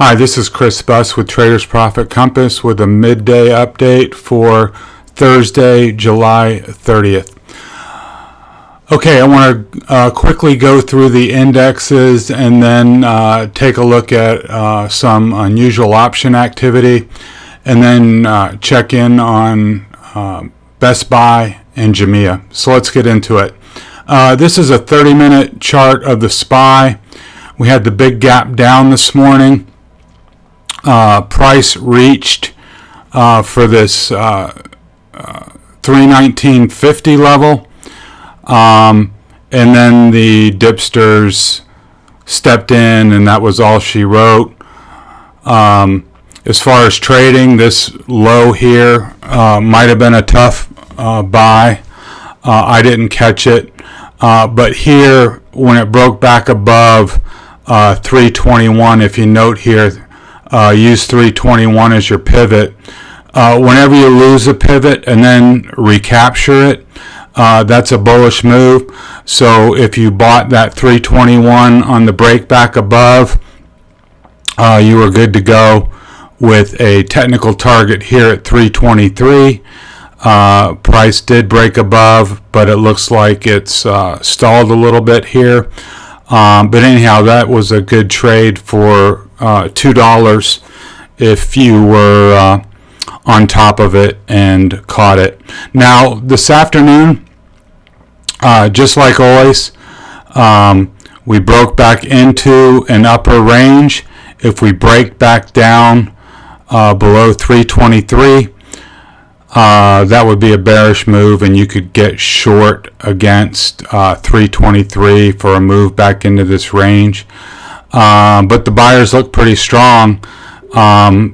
Hi, this is Chris Buss with Traders Profit Compass with a midday update for Thursday, July 30th. Okay, I want to quickly go through the indexes and then take a look at some unusual option activity, and then check in on Best Buy and JMIA. So let's get into it. This is a 30-minute chart of the SPY. We had the big gap down this morning. Price reached for this 319.50 level, and then the dipsters stepped in, and that was all she wrote. As far as trading, this low here might have been a tough buy. I didn't catch it, but here when it broke back above 321, if you note here, use 321 as your pivot. Whenever you lose a pivot and then recapture it, that's a bullish move. So if you bought that 321 on the break back above, you were good to go with a technical target here at 323. Price did break above, but it looks like it's stalled a little bit here. But anyhow, that was a good trade for $2 if you were on top of it and caught it. Now, this afternoon, just like always, we broke back into an upper range. If we break back down below 323, that would be a bearish move, and you could get short against 323 for a move back into this range. But the buyers look pretty strong.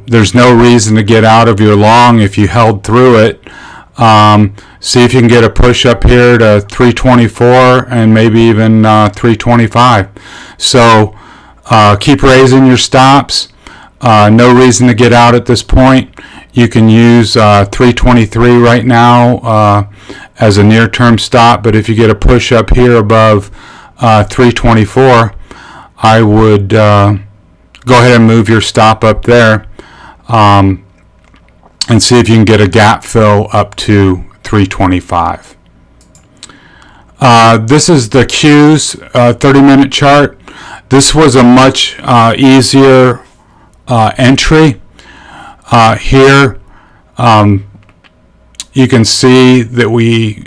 There's no reason to get out of your long if you held through it. See if you can get a push up here to 324 and maybe even 325. So keep raising your stops. No reason to get out at this point. You can use 323 right now as a near-term stop, but if you get a push up here above 324, I would go ahead and move your stop up there and see if you can get a gap fill up to 325. This is the Q's 30-minute chart. This was a much easier entry. Here you can see that we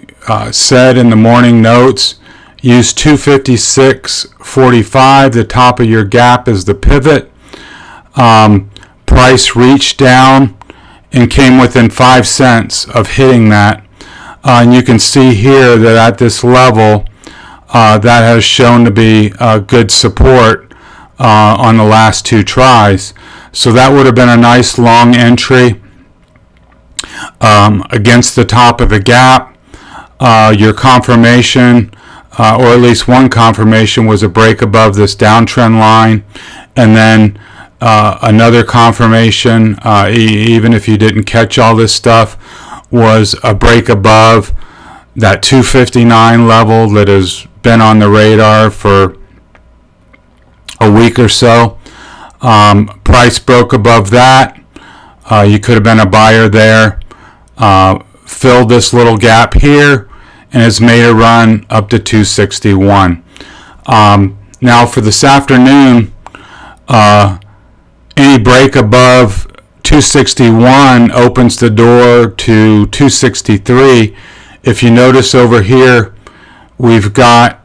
said in the morning notes, use 256.45. The top of your gap is the pivot. Price reached down and came within 5 cents of hitting that. And you can see here that at this level, that has shown to be good support on the last two tries. So that would have been a nice long entry against the top of the gap. Your confirmation, or at least one confirmation, was a break above this downtrend line, and then another confirmation, even if you didn't catch all this stuff, was a break above that 259 level that has been on the radar for a week or so. Price broke above that. You could have been a buyer there. Filled this little gap here and has made a run up to 261. Now for this afternoon, any break above 261 opens the door to 263. If you notice over here, we've got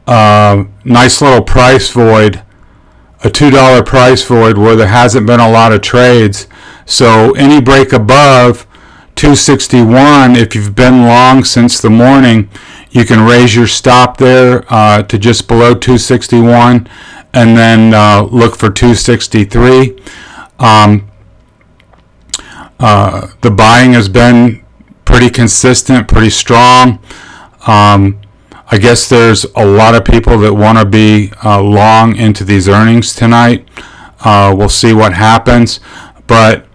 a nice little price void, a $2 price void where there hasn't been a lot of trades. So any break above 261, if you've been long since the morning, you can raise your stop there to just below 261 and then look for 263. The buying has been pretty consistent, pretty strong. I guess there's a lot of people that want to be long into these earnings tonight. We'll see what happens. But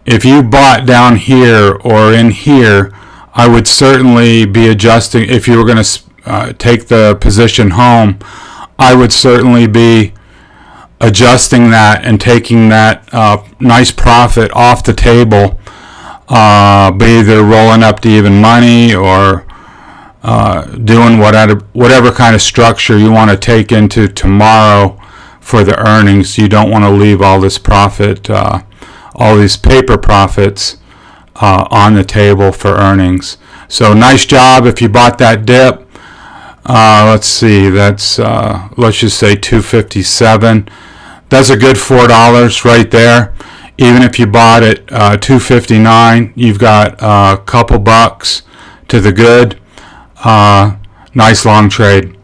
if you bought down here or in here, I would certainly be adjusting. If you were going to take the position home, I would certainly be adjusting that and taking that nice profit off the table, by either rolling up to even money or doing whatever kind of structure you want to take into tomorrow for the earnings. You don't want to leave all this profit, all these paper profits on the table for earnings. So nice job if you bought that dip. Let's see, that's let's just say 257. That's a good $4 right there. Even if you bought it 259, you've got a couple bucks to the good. Nice long trade.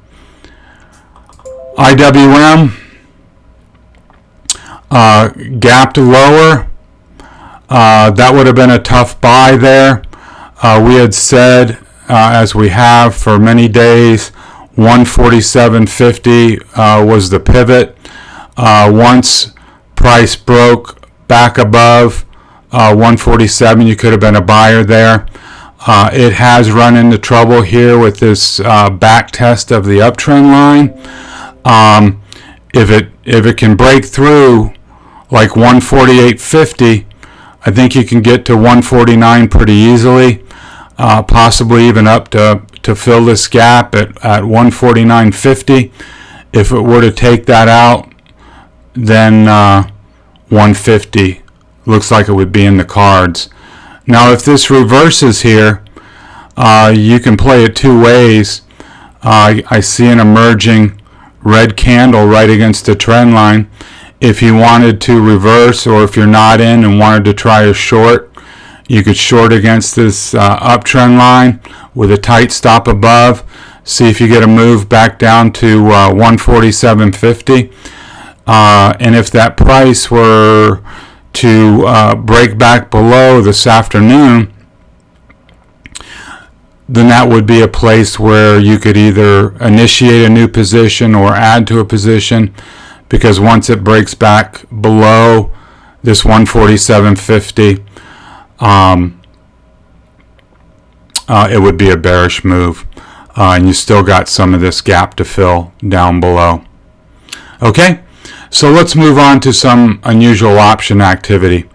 IWM gapped lower. That would have been a tough buy there. We had said, as we have for many days, 147.50 was the pivot. Once price broke back above 147, you could have been a buyer there. It has run into trouble here with this back test of the uptrend line. If it can break through like 148.50, I think you can get to 149 pretty easily, possibly even up to fill this gap at 149.50. If it were to take that out, then 150 looks like it would be in the cards. Now, if this reverses here, you can play it two ways. I see an emerging red candle right against the trend line. If you wanted to reverse, or if you're not in and wanted to try a short, you could short against this uptrend line with a tight stop above. See if you get a move back down to 147.50. And if that price were to break back below this afternoon, then that would be a place where you could either initiate a new position or add to a position, because once it breaks back below this 147.50, it would be a bearish move, and you still got some of this gap to fill down below. Okay, so let's move on to some unusual option activity.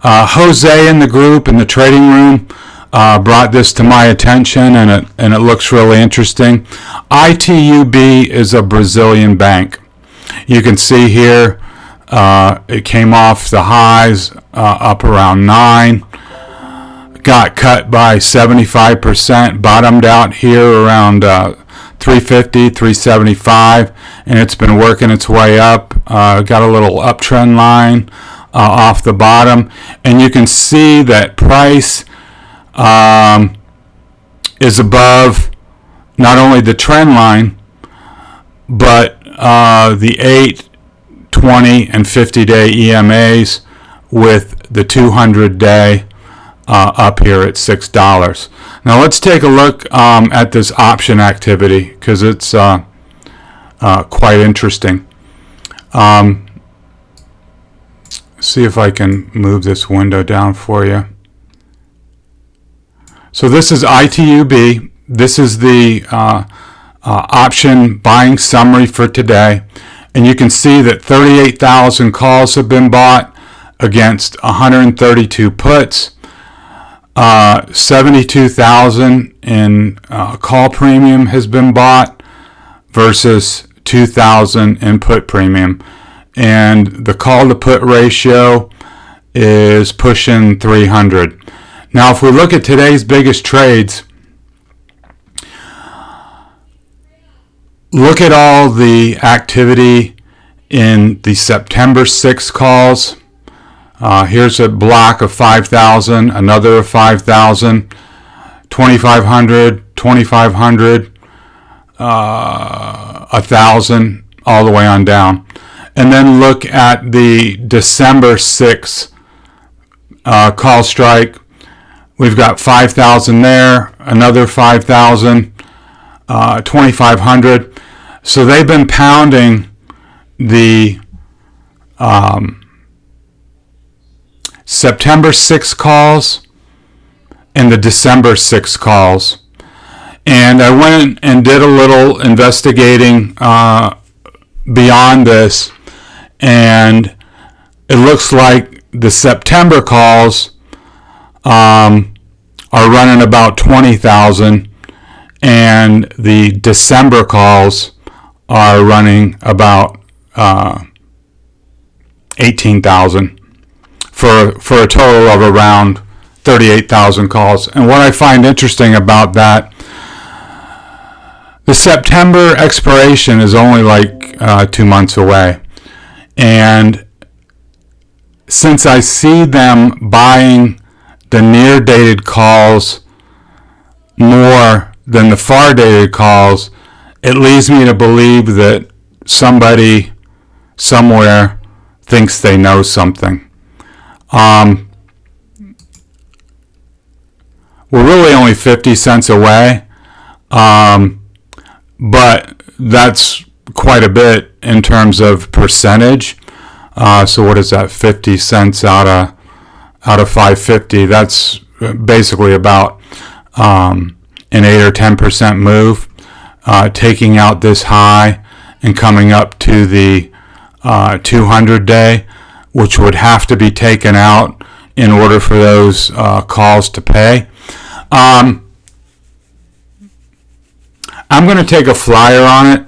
Jose in the group in the trading room brought this to my attention, and it looks really interesting. ITUB is a Brazilian bank. You can see here it came off the highs up around 9, got cut by 75%, bottomed out here around 350, 375, and it's been working its way up. Got a little uptrend line off the bottom, and you can see that price is above not only the trend line, but the 8, 20, and 50-day EMAs, with the 200-day up here at $6. Now let's take a look at this option activity, because it's quite interesting. See if I can move this window down for you. So this is ITUB. This is the option buying summary for today. And you can see that 38,000 calls have been bought against 132 puts. 72,000 in call premium has been bought versus 2,000 in put premium. And the call to put ratio is pushing 300. Now, if we look at today's biggest trades, look at all the activity in the September 6 calls. Here's a block of 5,000, another of 5,000, 2,500, 2,500, 1,000, all the way on down. And then look at the December 6 call strike. We've got 5,000 there, another 5,000, 2,500. So they've been pounding the September 6 calls and the December 6 calls. And I went and did a little investigating beyond this, and it looks like the September calls are running about 20,000, and the December calls are running about 18,000 for a total of around 38,000 calls. And what I find interesting about that, the September expiration is only like 2 months away. And since I see them buying the near-dated calls more than the far-dated calls, it leads me to believe that somebody somewhere thinks they know something. We're really only 50 cents away, but that's quite a bit in terms of percentage. So what is that? 50 cents out of 550. That's basically about an 8 or 10% move, taking out this high and coming up to the 200-day, which would have to be taken out in order for those calls to pay. I'm going to take a flyer on it.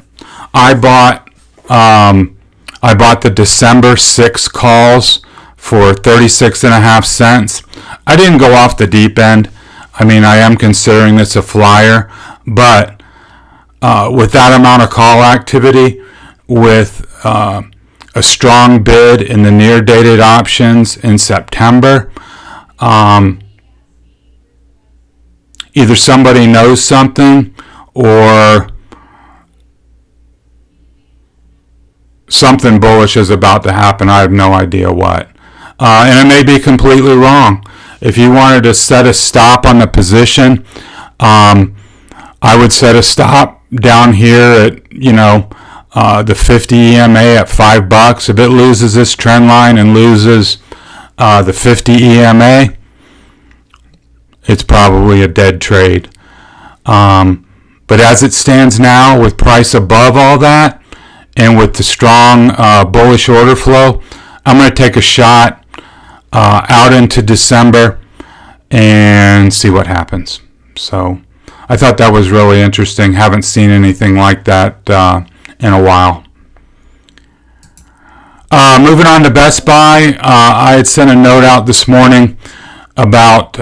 I bought the December 6 calls for 36.5 cents. I didn't go off the deep end. I mean, I am considering this a flyer, but with that amount of call activity, with a strong bid in the near-dated options in September, either somebody knows something or something bullish is about to happen. I have no idea what. And it may be completely wrong. If you wanted to set a stop on the position, I would set a stop down here at, the 50 EMA at $5. If it loses this trend line and loses the 50 EMA, it's probably a dead trade. But as it stands now, with price above all that, and with the strong bullish order flow, I'm going to take a shot out into December and see what happens. So I thought that was really interesting. Haven't seen anything like that in a while. Moving on to Best Buy, I had sent a note out this morning about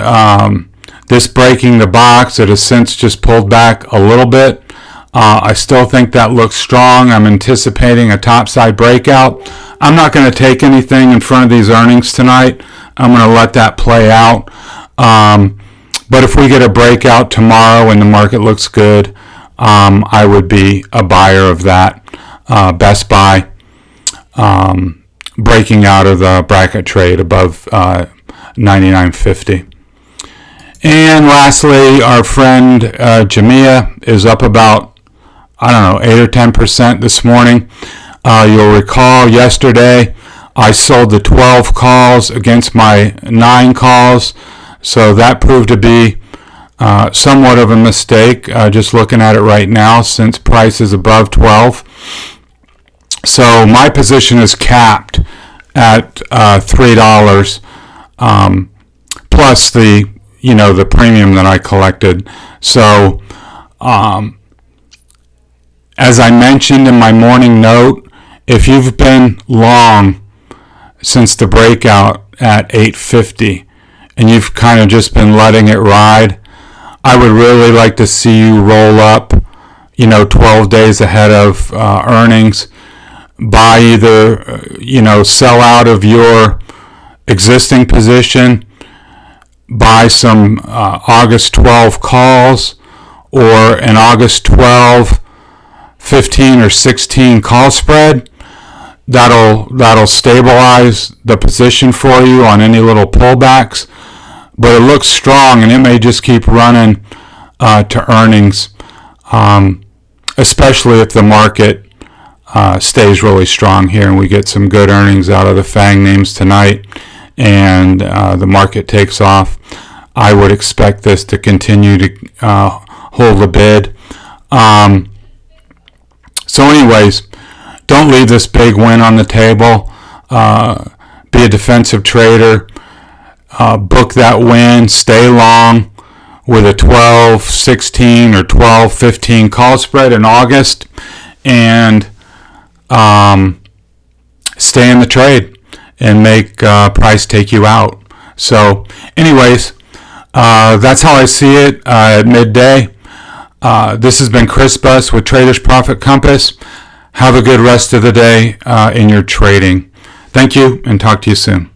this breaking the box. It has since just pulled back a little bit. I still think that looks strong. I'm anticipating a topside breakout. I'm not going to take anything in front of these earnings tonight. I'm going to let that play out. But if we get a breakout tomorrow and the market looks good, I would be a buyer of that. Best Buy breaking out of the bracket trade above 99.50. And lastly, our friend JMIA is up about 8 or 10% this morning. You'll recall yesterday I sold the 12 calls against my 9 calls, so that proved to be somewhat of a mistake, just looking at it right now, since price is above 12. So my position is capped at $3 plus the premium that I collected. So as I mentioned in my morning note, if you've been long since the breakout at 850 and you've kind of just been letting it ride, I would really like to see you roll up, 12 days ahead of earnings. Buy either, sell out of your existing position, buy some August 12 calls, or an August 12, 15, or 16 call spread. That'll stabilize the position for you on any little pullbacks. But it looks strong, and it may just keep running to earnings, especially if the market stays really strong here and we get some good earnings out of the FANG names tonight and the market takes off. I would expect this to continue to hold the bid. So anyways, Don't leave this big win on the table. Be a defensive trader. Book that win. Stay long with a 12-16 or 12-15 call spread in August, and stay in the trade and make price take you out. So anyways, that's how I see it at midday. This has been Chris Buss with Traders Profit Compass. Have a good rest of the day in your trading. Thank you, and talk to you soon.